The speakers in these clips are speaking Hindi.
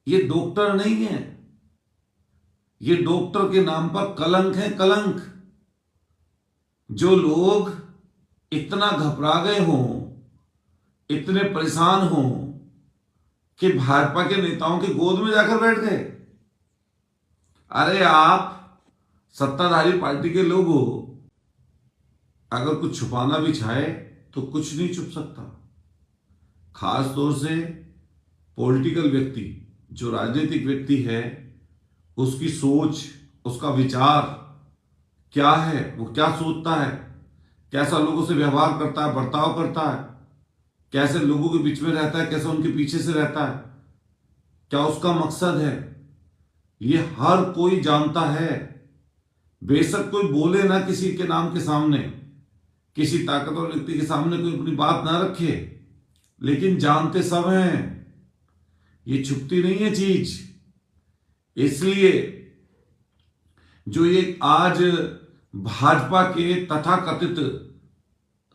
ये डॉक्टर नहीं है, ये डॉक्टर के नाम पर कलंक है, कलंक। जो लोग इतना घबरा गए हों, इतने परेशान हों कि भाजपा के नेताओं की गोद में जाकर बैठ गए। अरे आप सत्ताधारी पार्टी के लोग हो, अगर कुछ छुपाना भी चाहे तो कुछ नहीं छुप सकता। खास तौर से पॉलिटिकल व्यक्ति, जो राजनीतिक व्यक्ति है, उसकी सोच, उसका विचार क्या है, वो क्या सोचता है, कैसा लोगों से व्यवहार करता है, बर्ताव करता है, कैसे लोगों के बीच में रहता है, कैसे उनके पीछे से रहता है, क्या उसका मकसद है, ये हर कोई जानता है। बेशक कोई बोले ना किसी के नाम के सामने, किसी ताकतवर व्यक्ति के सामने कोई अपनी बात ना रखे, लेकिन जानते सब हैं, ये छुपती नहीं है चीज। इसलिए जो ये आज भाजपा के तथाकथित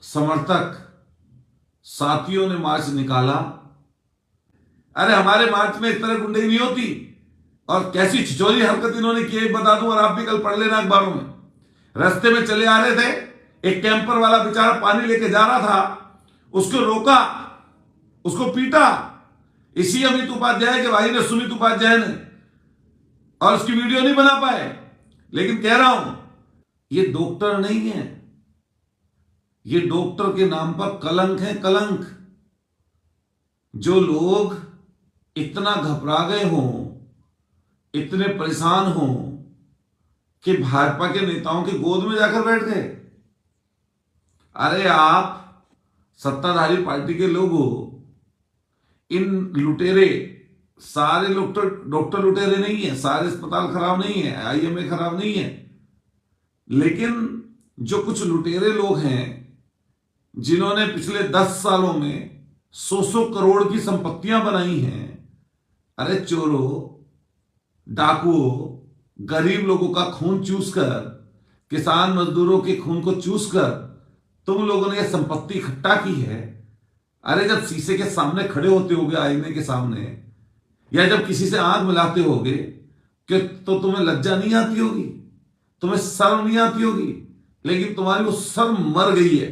समर्थक साथियों ने मार्च निकाला, अरे हमारे मार्च में इस तरह गुंडे नहीं होती। और कैसी छिछोली हरकत इन्होंने की बता दूं, और आप भी कल पढ़ लेना अखबारों में। रास्ते में चले आ रहे थे, एक कैंपर वाला बेचारा पानी लेके जा रहा था, उसको रोका, उसको पीटा। इसी अमित उपाध्याय के भाई ने, सुमित उपाध्याय ने, और उसकी वीडियो नहीं बना पाए। लेकिन कह रहा हूं, ये डॉक्टर नहीं है, ये डॉक्टर के नाम पर कलंक है, कलंक। जो लोग इतना घबरा गए हों, इतने परेशान हों कि भाजपा के नेताओं की गोद में जाकर बैठ गए। अरे आप सत्ताधारी पार्टी के लोग हो, इन लुटेरे, सारे डॉक्टर लुटेरे नहीं है, सारे अस्पताल खराब नहीं है, आईएमए खराब नहीं है, लेकिन जो कुछ लुटेरे लोग हैं जिन्होंने पिछले 10 सालों में 100 करोड़ की संपत्तियां बनाई हैं, अरे चोरों, डाकुओं, गरीब लोगों का खून चूसकर, किसान मजदूरों के खून को चूसकर तुम लोगों ने यह संपत्ति इकट्ठा की है। अरे जब शीशे के सामने खड़े होते होगे, आईने के सामने, या जब किसी से आंख मिलाते होगे कि तो तुम्हें लज्जा नहीं आती होगी, तुम्हें शर्म नहीं आती होगी, लेकिन तुम्हारी वो शर्म मर गई है।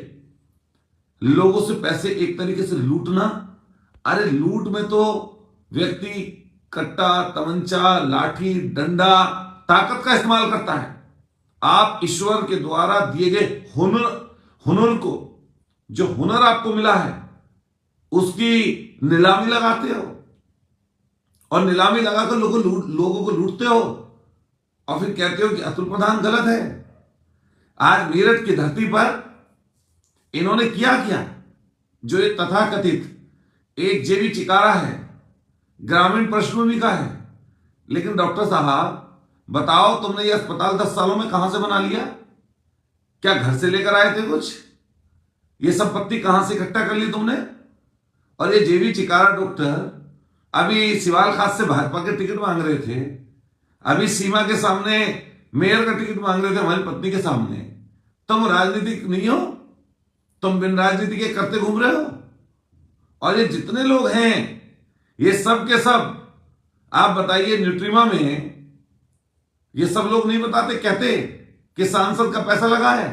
लोगों से पैसे एक तरीके से लूटना, अरे लूट में तो व्यक्ति कट्टा, तमंचा, लाठी, डंडा, ताकत का इस्तेमाल करता है। आप ईश्वर के द्वारा दिए गए हुनर को, जो हुनर आपको मिला है, उसकी नीलामी लगाते हो, और नीलामी लगाकर लोगों को लूटते हो, और फिर कहते हो कि अतुल प्रधान गलत है। आज मेरठ की धरती पर इन्होंने क्या, जो ये तथाकथित एक जेबी चिकारा है, ग्रामीण पृष्ठभूमि का है, लेकिन डॉक्टर साहब बताओ, तुमने ये अस्पताल 10 सालों में कहां से बना लिया? क्या घर से लेकर आए थे कुछ? ये संपत्ति कहां से इकट्ठा कर ली तुमने? और ये जेबी चिकारा डॉक्टर अभी सिवाल खास से भाजपा के टिकट मांग रहे थे, अभी सीमा के सामने मेयर का टिकट मांग रहे थे, हमारी पत्नी के सामने। तुम राजनीतिक नहीं हो, तुम बिन राजनीति के करते घूम रहे हो। और ये जितने लोग हैं, ये सब के सब, आप बताइए, न्यूट्रीमा में ये सब लोग नहीं बताते, कहते कि सांसद का पैसा लगा है,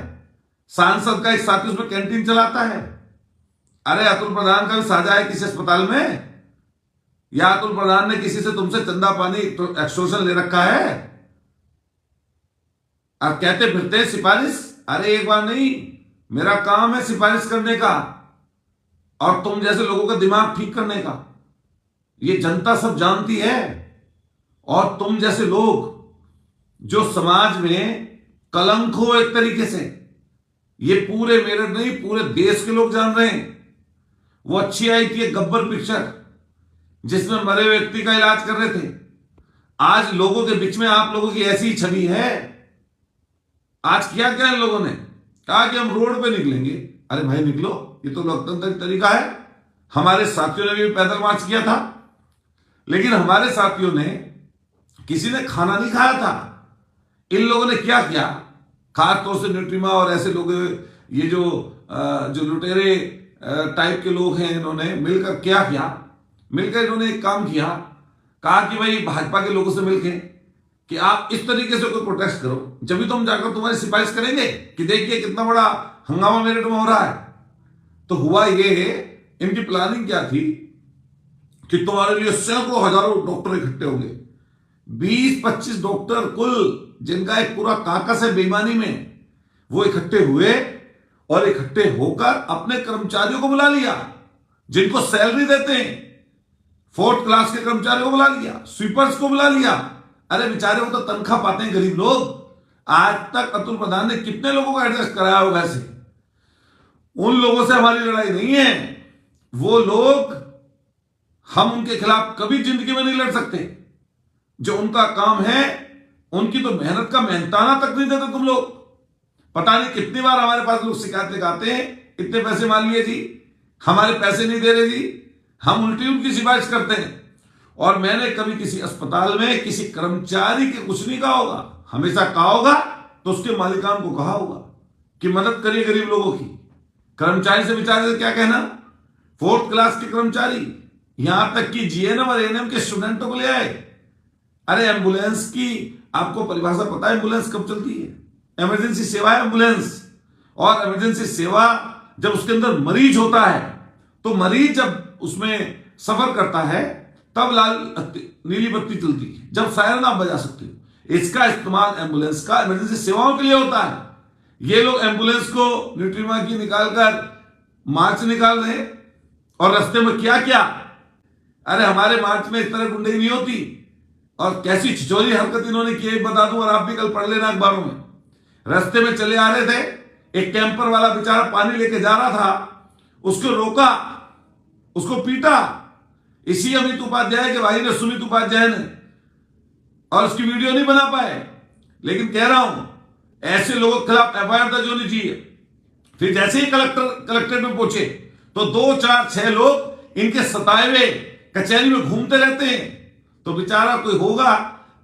सांसद का एक साथी उसमें कैंटीन चलाता है। अरे अतुल प्रधान का भी साझा है किसी अस्पताल में, या अतुल प्रधान ने किसी से तुमसे चंदा पानी एक्सटॉर्शन ले रखा है? अब कहते फिरते सिफारिश। अरे एक बार नहीं, मेरा काम है सिफारिश करने का, और तुम जैसे लोगों का दिमाग ठीक करने का। ये जनता सब जानती है। और तुम जैसे लोग जो समाज में कलंक हो एक तरीके से, ये पूरे मेरठ नहीं, पूरे देश के लोग जान रहे हैं। वो अच्छी आई थी गब्बर पिक्चर, जिसमें मरे व्यक्ति का इलाज कर रहे थे। आज लोगों के बीच में आप लोगों की ऐसी छवि है। आज किया क्या इन लोगों ने? कहा कि हम रोड पे निकलेंगे। अरे भाई निकलो, ये तो लोकतंत्र का तरीका है। हमारे साथियों ने भी पैदल मार्च किया था, लेकिन हमारे साथियों ने, किसी ने खाना नहीं खाया था। इन लोगों ने क्या किया? खासतौर से न्यूट्रीमा और ऐसे लोग, ये जो लुटेरे टाइप के लोग हैं, इन्होंने मिलकर क्या किया? मिलकर इन्होंने एक काम किया कहा कि भाई भाजपा के लोगों से मिलके कि आप इस तरीके से कोई प्रोटेस्ट करो, जब भी तो हम जाकर तुम्हारी सिफारिश करेंगे कि देखिए कितना बड़ा हंगामा मेरठ में हो रहा है। तो हुआ ये, इनकी प्लानिंग क्या थी कि तुम्हारे लिए सैकड़ों हजारों डॉक्टर इकट्ठे होंगे, 20-25 डॉक्टर कुल, जिनका एक पूरा काकस है बेईमानी में, वो इकट्ठे हुए और इकट्ठे होकर अपने कर्मचारियों को बुला लिया जिनको सैलरी देते हैं, 4th क्लास के कर्मचारियों को बुला लिया, स्वीपर्स को बुला लिया। अरे बेचारे वो तो तनख्वाह पाते हैं गरीब लोग। आज तक अतुल प्रधान ने कितने लोगों को एडजस्ट कराया होगा ऐसे। उन लोगों से हमारी लड़ाई नहीं है। वो लोग, हम उनके खिलाफ कभी जिंदगी में नहीं लड़ सकते। जो उनका काम है, उनकी तो मेहनत का मेहनताना तक नहीं देते तुम लोग। पता नहीं कितनी बार हमारे पास लोग शिकायत लगाते हैं, इतने पैसे मान लिए जी, हमारे पैसे नहीं दे रहे जी, हम उल्टी उनकी सिफारिश करते हैं। और मैंने कभी किसी अस्पताल में किसी कर्मचारी के कुछ नहीं कहा होगा। हमेशा कहा होगा तो उसके मालिकान को कहा होगा कि मदद करिए गरीब लोगों की। कर्मचारी से बेचारे से क्या कहना, 4th क्लास के कर्मचारी, यहां तक कि जीएनएम और एएनएम के स्टूडेंटों को ले आए। अरे एम्बुलेंस की आपको परिभाषा पता है, एम्बुलेंस कब चलती है? इमरजेंसी सेवा है एम्बुलेंस। और इमरजेंसी सेवा जब उसके अंदर मरीज होता है, तो मरीज जब उसमें सफर करता है तब लाल नीली बत्ती चलती है, जब सायरन आप बजा सकते हो। इसका इस्तेमाल एम्बुलेंस का इमरजेंसी सेवाओं के लिए होता है। ये लोग एम्बुलेंस को न्यूट्रीमा की निकालकर मार्च निकाल रहे हैं और रास्ते में क्या क्या। अरे हमारे मार्च में इस तरह गुंडगी नहीं होती। और कैसी छिछोरी हरकत इन्होंने की बता दूं, और आप भी कल पढ़ लेना अखबारों में। रास्ते में चले आ रहे थे, एक कैंपर वाला बेचारा पानी लेके जा रहा था, उसको रोका, उसको पीटा। इसी अमित उपाध्याय के भाई ने, सुमित उपाध्याय ने, और उसकी वीडियो नहीं बना पाए। लेकिन कह रहा हूं, ऐसे लोगों के खिलाफ एफआईआर दर्ज होनी चाहिए। फिर जैसे ही कलेक्ट्रेट में पहुंचे तो 2, 4, 6 लोग इनके सताए हुए कचहरी में घूमते रहते हैं। तो बेचारा कोई होगा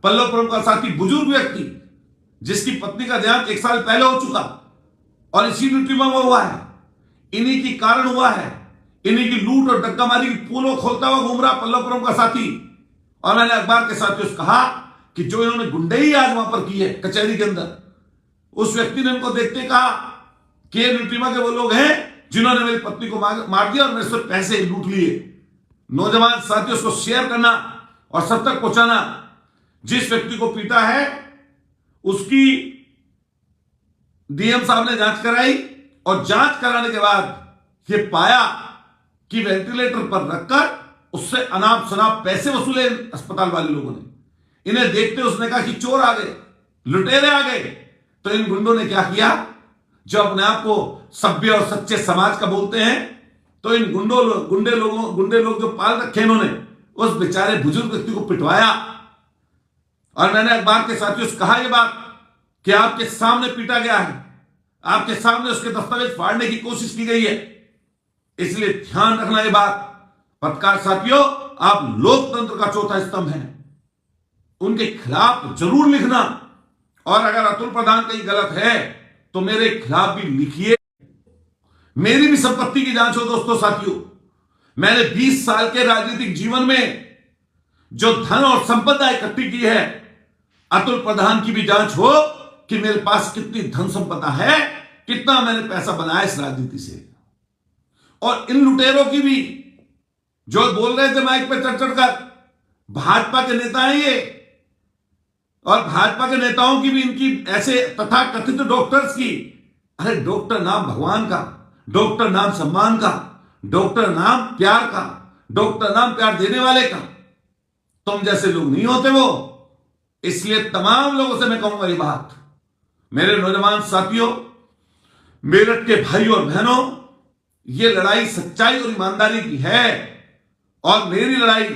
पल्लवपुरम का साथी, बुजुर्ग व्यक्ति, जिसकी पत्नी का देहांत 1 साल पहले हो चुका और इसी न्यूट्रीमा में हुआ है। इन्हीं की कारण हुआ है, इन्हीं की लूट और डक्कामारी की पोलो खोलता हुआ घूम रहा पल्लवपुरम का साथी। और मैंने अखबार के साथियों से कहा कि जो इन्होंने गुंडई आज वहां पर की है कचहरी के अंदर, उस व्यक्ति ने इनको देखते कहा कि ये न्यूट्रीमा के वो लोग हैं जिन्होंने मेरी पत्नी को मार दिया और मेरे से पैसे लूट लिए। नौजवान साथियों को शेयर करना और सब तक पहुंचाना। जिस व्यक्ति को पीटा है उसकी डीएम साहब ने जांच कराई और जांच कराने के बाद यह पाया कि वेंटिलेटर पर रखकर उससे अनाप शनाप पैसे वसूले अस्पताल वाले लोगों ने। इन्हें देखते उसने कहा कि चोर आ गए, लुटेरे आ गए। तो इन गुंडों ने क्या किया, जो अपने आप को सभ्य और सच्चे समाज का बोलते हैं, तो इन गुंडे लोग जो पाल रखे इन्होंने, उस बेचारे बुजुर्ग व्यक्ति को पिटवाया। और मैंने अखबार के साथियों से कहा यह बात कि आपके सामने पीटा गया है, आपके सामने उसके दस्तावेज फाड़ने की कोशिश की गई है। इसलिए ध्यान रखना यह बात। पत्रकार साथियों, आप लोकतंत्र का चौथा स्तंभ हैं, उनके खिलाफ जरूर लिखना। और अगर अतुल प्रधान कहीं गलत है तो मेरे खिलाफ भी लिखिए। मेरी भी संपत्ति की जांच हो दोस्तों साथियों। मैंने 20 साल के राजनीतिक जीवन में जो धन और संपदा इकट्ठी की है, अतुल प्रधान की भी जांच हो कि मेरे पास कितनी धन संपदा है, कितना मैंने पैसा बनाया इस राजनीति से। और इन लुटेरों की भी, जो बोल रहे थे माइक पर चढ़ चढ़कर, भाजपा के नेता हैं ये, और भाजपा के नेताओं की भी, इनकी ऐसे तथाकथित डॉक्टर्स की। अरे डॉक्टर नाम भगवान का, डॉक्टर नाम सम्मान का, डॉक्टर नाम प्यार का, डॉक्टर नाम प्यार देने वाले का। तुम जैसे लोग नहीं होते वो। इसलिए तमाम लोगों से मैं कहूंगा ये बात, मेरे नौजवान साथियों, मेरठ के भाई और बहनों, ये लड़ाई सच्चाई और ईमानदारी की है और मेरी लड़ाई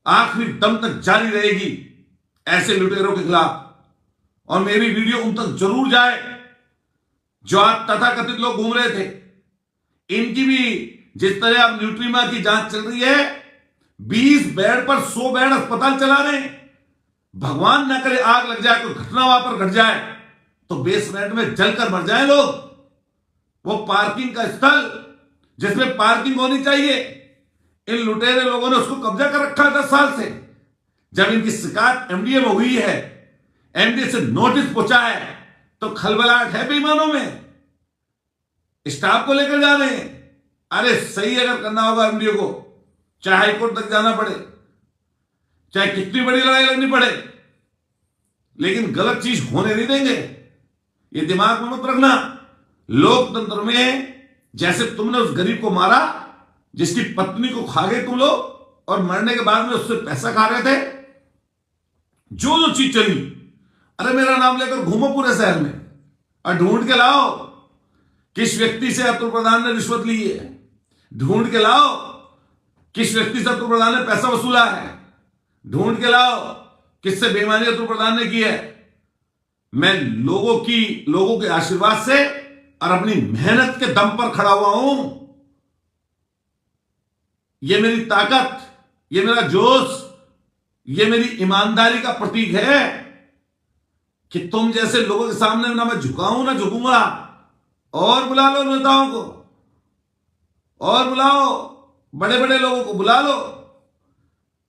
आखिरी दम तक जारी रहेगी ऐसे लुटेरों के खिलाफ। और मेरी वीडियो उन तक जरूर जाए जो आज तथाकथित लोग घूम रहे थे। इनकी भी जिस तरह अब न्यूट्रीमा की जांच चल रही है, 20 बेड पर 100 बेड अस्पताल चला रहे हैं। भगवान ना करे आग लग जाए, कोई घटना वहां पर घट जाए तो बेसमेंट में जलकर मर जाए लोग। वो पार्किंग का स्थल जिसमें पार्किंग होनी चाहिए, इन लुटेरे लोगों ने उसको कब्जा कर रखा है 10 साल से। जब इनकी शिकायत एमडीए में हुई है, एमडीए से नोटिस पहुंचा है, तो खलबलाहट है बेईमानों में। स्टाफ को लेकर जा रहे हैं। अरे सही अगर करना होगा एमडीए को, चाहे हाईकोर्ट तक जाना पड़े, चाहे कितनी बड़ी लड़ाई लड़नी पड़े, लेकिन गलत चीज होने नहीं देंगे। ये दिमाग में मत रखना। लोकतंत्र में जैसे तुमने उस गरीब को मारा जिसकी पत्नी को खा गए तुम लोग, और मरने के बाद में उससे पैसा खा रहे थे, जो जो चीज चली, अरे मेरा नाम लेकर घूमो पूरे शहर में और ढूंढ के लाओ किस व्यक्ति से अतुल प्रधान ने रिश्वत ली है, ढूंढ के लाओ किस व्यक्ति से अतुल प्रधान ने पैसा वसूला है, ढूंढ के लाओ किससे बेईमानी अतुल प्रधान ने की है। मैं लोगों के आशीर्वाद से और अपनी मेहनत के दम पर खड़ा हुआ हूं। यह मेरी ताकत, यह मेरा जोश, यह मेरी ईमानदारी का प्रतीक है कि तुम जैसे लोगों के सामने ना मैं झुकाऊं ना झुकूंगा। और बुला लो नेताओं को, और बुलाओ, बड़े बड़े लोगों को बुला लो।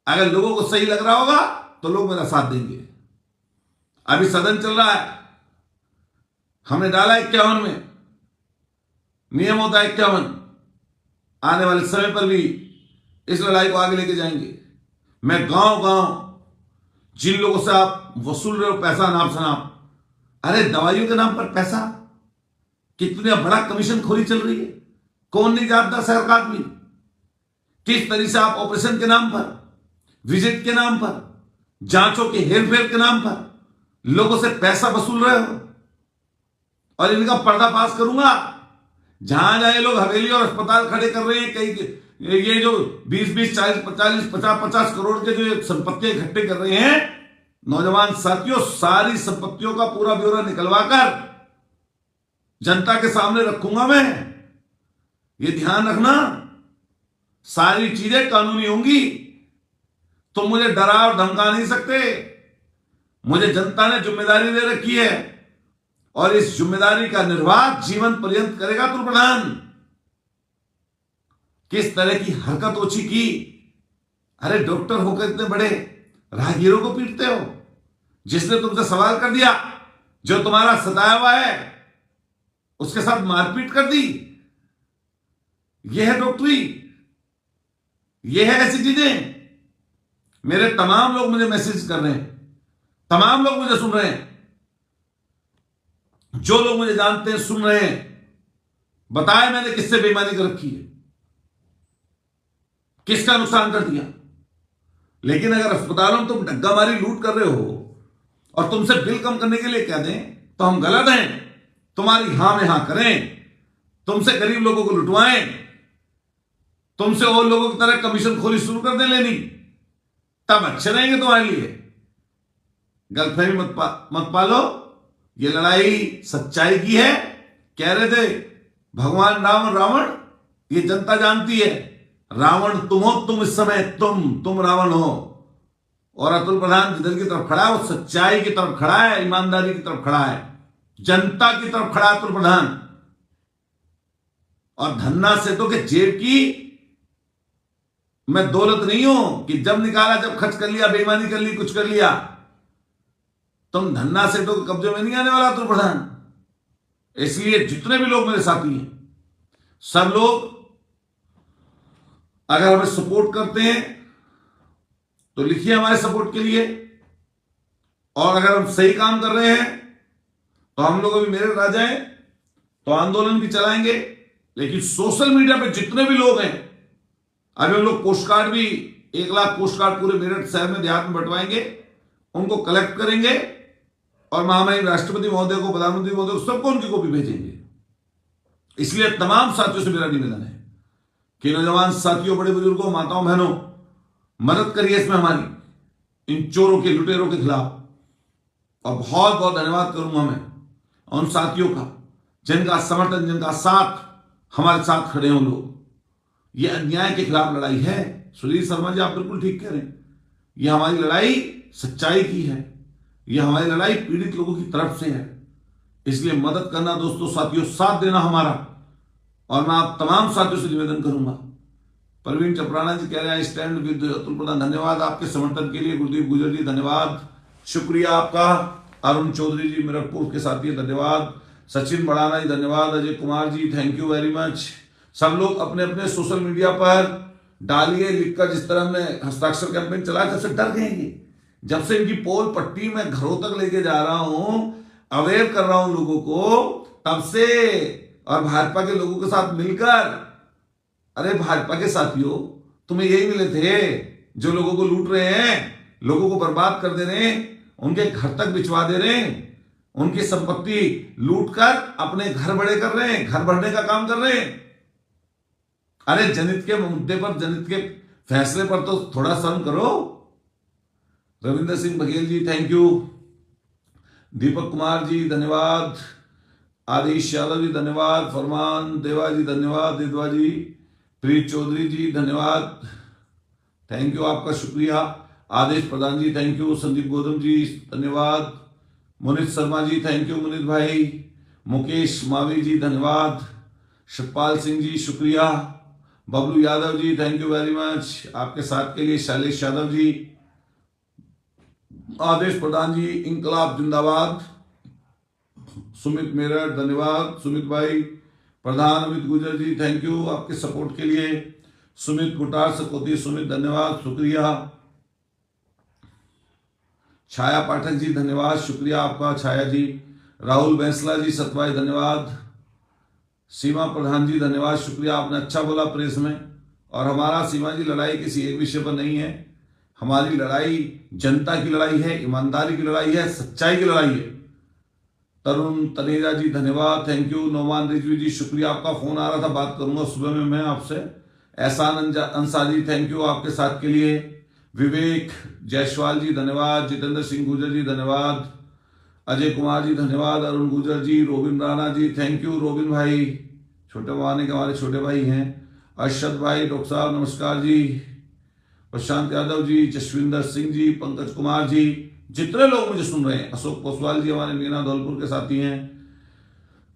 अगर लोगों को सही लग रहा होगा तो लोग मेरा साथ देंगे। अभी सदन चल रहा है, हमने डाला 51 में, नियम होता है 51। आने वाले समय पर भी इस लड़ाई को आगे लेके जाएंगे। मैं गांव गांव जिन लोगों से आप वसूल रहे हो पैसा नाप शनाप, अरे दवाइयों के नाम पर पैसा, कितना बड़ा कमीशन खोरी चल रही है, कौन नहीं जानता शहर का आदमी। किस तरीके से आप ऑपरेशन के नाम पर, विजिट के नाम पर, जांचों के हेरफेर के नाम पर लोगों से पैसा वसूल रहे हो। और इनका पर्दाफाश करूंगा। जहां जहां लोग हवेली और अस्पताल खड़े कर रहे हैं, कई ये जो 20-20, 40-40, 50-50 करोड़ के जो संपत्तियां इकट्ठे कर रहे हैं, नौजवान साथियों, सारी संपत्तियों का पूरा ब्यौरा निकलवा कर जनता के सामने रखूंगा मैं। ये ध्यान रखना, सारी चीजें कानूनी होंगी। तुम मुझे डरा और धमका नहीं सकते। मुझे जनता ने जिम्मेदारी दे रखी है और इस जिम्मेदारी का निर्वाह जीवन पर्यंत करेगा अतुल प्रधान। किस तरह की हरकत ओछी की। अरे डॉक्टर होकर इतने बड़े राहगीरों को पीटते हो। जिसने तुमसे सवाल कर दिया, जो तुम्हारा सताया हुआ है, उसके साथ मारपीट कर दी। यह है डॉक्टरी, यह है ऐसी चीजें। मेरे तमाम लोग मुझे मैसेज कर रहे हैं, तमाम लोग मुझे सुन रहे हैं, जो लोग मुझे जानते हैं सुन रहे हैं। बताए मैंने किससे बेईमानी कर रखी है, किसका नुकसान कर दिया। लेकिन अगर अस्पतालों में तुम डग्गा मारी लूट कर रहे हो और तुमसे बिल कम करने के लिए कह दें तो हम गलत हैं। तुम्हारी हां में हां करें, तुमसे गरीब लोगों को लुटवाएं, तुमसे और लोगों की तरह कमीशन खोरी शुरू कर दें लेनी, तब अच्छे रहेंगे तुम्हारे लिए। गलतफहमी मत पालो। ये लड़ाई सच्चाई की है। कह रहे थे भगवान राम और रावण, ये जनता जानती है। रावण तुम हो, तुम इस समय तुम रावण हो। और अतुल प्रधान जिधर की तरफ खड़ा है वो सच्चाई की तरफ खड़ा है, ईमानदारी की तरफ खड़ा है, जनता की तरफ खड़ा है अतुल प्रधान। और धन्ना सेठों के जेब की मैं दौलत नहीं हूं कि जब निकाला जब खर्च कर लिया, बेईमानी कर ली, कुछ कर लिया। तुम धन्ना सेठों के कब्जे में नहीं आने वाला अतुल प्रधान। इसलिए जितने भी लोग मेरे साथी हैं, सब लोग अगर हमें सपोर्ट करते हैं तो लिखिए हमारे सपोर्ट के लिए। और अगर हम सही काम कर रहे हैं तो हम लोग अभी मेरे आ जाएं तो आंदोलन भी चलाएंगे। लेकिन सोशल मीडिया पे जितने भी लोग हैं, अभी हम लोग पोस्ट कार्ड भी 1 लाख पोस्ट कार्ड पूरे मेरठ शहर में देहात में बंटवाएंगे, उनको कलेक्ट करेंगे और महामहिम राष्ट्रपति महोदय को, प्रधानमंत्री महोदय को, सबको उनकी कॉपी भेजेंगे। इसलिए तमाम साथियों से मेरा निवेदन है कि नौजवान साथियों, बड़े बुजुर्गों, माताओं, बहनों, मदद करिए इसमें हमारी, इन चोरों के, लुटेरों के खिलाफ। और बहुत बहुत धन्यवाद करूंगा मैं उन साथियों का जिनका समर्थन, जिनका साथ, हमारे साथ खड़े हों लोग। ये अन्याय के खिलाफ लड़ाई है। सुधीर शर्मा जी, आप बिल्कुल ठीक कह रहे हैं। यह हमारी लड़ाई सच्चाई की है, यह हमारी लड़ाई पीड़ित लोगों की तरफ से है। इसलिए मदद करना दोस्तों, साथियों, साथ देना हमारा। और मैं आप तमाम साथियों से निवेदन करूंगा प्रवीण चपराना जी कह रहे हैं स्टैंड विद अतुल प्रधान, धन्यवाद आपके समर्थन के लिए। गुरदीप गुजर जी धन्यवाद, शुक्रिया आपका। अरुण चौधरी जी मिरकपुर के साथी धन्यवाद। सचिन बड़ाना जी धन्यवाद। Ajay Kumar ji thank you very much. सब लोग अपने अपने सोशल मीडिया पर डालिए लिखकर, जिस तरह हमने हस्ताक्षर कैंपेन चलाया तब से डर गए ये। जब से इनकी पोल पट्टी मैं घरों तक लेके जा रहा हूं, अवेयर कर रहा हूं लोगों को, तब से, और भाजपा के लोगों के साथ मिलकर, अरे भाजपा के साथियों तुम्हें यही मिले थे जो लोगों को लूट रहे हैं, लोगों को बर्बाद कर दे रहे हैं, उनके घर तक बिछवा दे रहे हैं, उनकी संपत्ति लूट कर अपने घर बड़े कर रहे हैं, घर भरने का काम कर रहे हैं। अरे जनहित के मुद्दे पर, जनहित के फैसले पर तो थोड़ा शर्म करो। Ravindra Singh Baghel ji thank you. दीपक कुमार जी धन्यवाद। आदिश यादव जी धन्यवाद। फरमान देवा जी धन्यवाद। देदवा जी, प्रीत चौधरी जी धन्यवाद, थैंक यू, आपका शुक्रिया। आदेश प्रधान जी थैंक यू। संदीप गौतम जी धन्यवाद। मुनीत शर्मा जी थैंक यू मुनीत भाई। मुकेश मावी जी धन्यवाद। शिवपाल सिंह जी शुक्रिया। Bablu Yadav ji thank you very much, आपके साथ के लिए। शैलेश यादव जी, आदेश प्रधान जी इंकलाब जिंदाबाद। सुमित मेरठ धन्यवाद। सुमित भाई प्रधान। अमित गुजर जी थैंक यू आपके सपोर्ट के लिए। सुमित गुटार सकोती, सुमित धन्यवाद, शुक्रिया। छाया पाठक जी धन्यवाद, शुक्रिया आपका छाया जी। राहुल बैंसला जी सतवाई धन्यवाद। सीमा प्रधान जी धन्यवाद, शुक्रिया, आपने अच्छा बोला प्रेस में। और हमारा सीमा जी लड़ाई किसी एक विषय पर नहीं है, हमारी लड़ाई जनता की लड़ाई है, ईमानदारी की लड़ाई है, सच्चाई की लड़ाई है। तरुण तनेजा जी धन्यवाद, थैंक यू। नौमान रिजवी जी शुक्रिया, आपका फोन आ रहा था, बात करूंगा सुबह में मैं आपसे। एहसान अंसारी थैंक यू आपके साथ के लिए। विवेक जायसवाल जी धन्यवाद। जितेंद्र सिंह गुजर जी धन्यवाद। अजय कुमार जी धन्यवाद। Arun Gujar ji, Robin Rana ji thank you. रोबिन भाई छोटे बहाने के हमारे छोटे भाई हैं। अरशद भाई, डॉक्टर साहब नमस्कार जी। प्रशांत यादव जी, जसविंदर सिंह जी, पंकज कुमार जी, जितने लोग मुझे सुन रहे हैं, अशोक पोसवाल जी हमारे मीना धौलपुर के साथी हैं,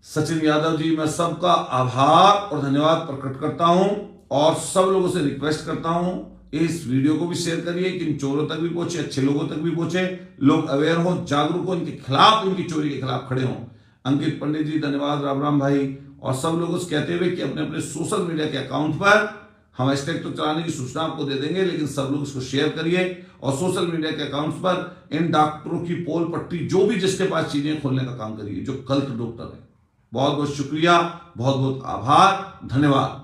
सचिन यादव जी, मैं सबका आभार और धन्यवाद प्रकट करता हूं। और सब लोगों से रिक्वेस्ट करता हूं इस वीडियो को भी शेयर करिए कि इन चोरों तक भी पहुंचे, अच्छे लोगों तक भी पहुंचे, लोग अवेयर हो, जागरूक हो, इनके खिलाफ, इनकी चोरी के खिलाफ खड़े हों। अंकित पंडित जी धन्यवाद। राम राम भाई। और सब लोगों से कहते हुए कि अपने अपने सोशल मीडिया के अकाउंट पर हम हैशटैग तो चलाने की सूचना आपको दे देंगे, लेकिन सब लोग इसको शेयर करिए और सोशल मीडिया के अकाउंट्स पर इन डॉक्टरों की पोल पट्टी, जो भी जिसके पास चीजें खोलने का काम करिए, जो कल्ट डॉक्टर है। बहुत बहुत शुक्रिया, बहुत बहुत आभार, धन्यवाद।